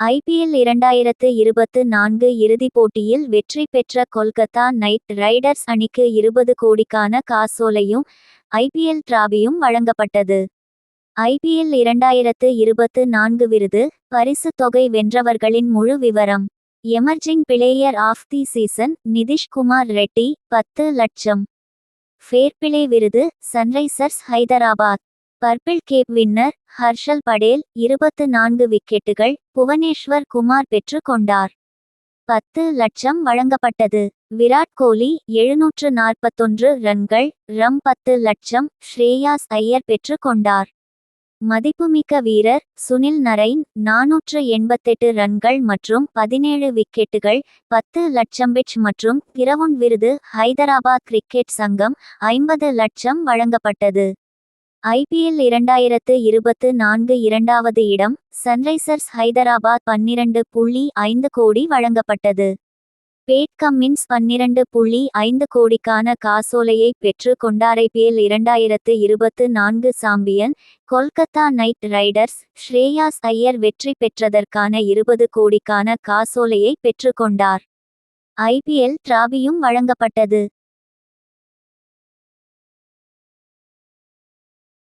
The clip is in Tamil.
ஐபிஎல் 2024 இறுதிப் போட்டியில் வெற்றி பெற்ற கொல்கத்தா நைட் ரைடர்ஸ் அணிக்கு 20 கோடிக்கான காசோலையும் ஐபிஎல் டிராபியும் வழங்கப்பட்டது. ஐபிஎல் 2024 விருது பரிசுத் தொகை வென்றவர்களின் முழு விவரம். Emerging player of the season Nitish Kumar Reddy 10 லட்சம். ஃபேர்பிளே விருது Sunrisers Hyderabad. Purple cap winner Harshal Patel 24 விக்கெட்டுகள் புவனேஸ்வர் குமார் பெற்று கொண்டார். 10 லட்சம் வழங்கப்பட்டது. விராட் கோலி 741 ரன்கள் 10 லட்சம் ஸ்ரேயாஸ் ஐயர் பெற்று கொண்டார். மதிப்புமிக்க வீரர் சுனில் நரைன் 488 ரன்கள் மற்றும் 17 விக்கெட்டுகள் 10 லட்சம். பிட்ச் மற்றும் கிரவுண்ட் விருது ஹைதராபாத் கிரிக்கெட் சங்கம் 50 லட்சம் வழங்கப்பட்டது. ஐபிஎல் 2024 இரண்டாவது இடம் சன்ரைசர்ஸ் ஹைதராபாத் 12.5 கோடி வழங்கப்பட்டது. பேட் கம்மின்ஸ் 12.5 கோடிக்கான காசோலையை பெற்று கொண்டார். IPL 2024 champion Kolkata night Riders Shreyas Iyer வெற்றி பெற்றதற்கான 20 கோடிக்கான காசோலையை பெற்று கொண்டார். ஐபிஎல் டிராபியும் வழங்கப்பட்டது.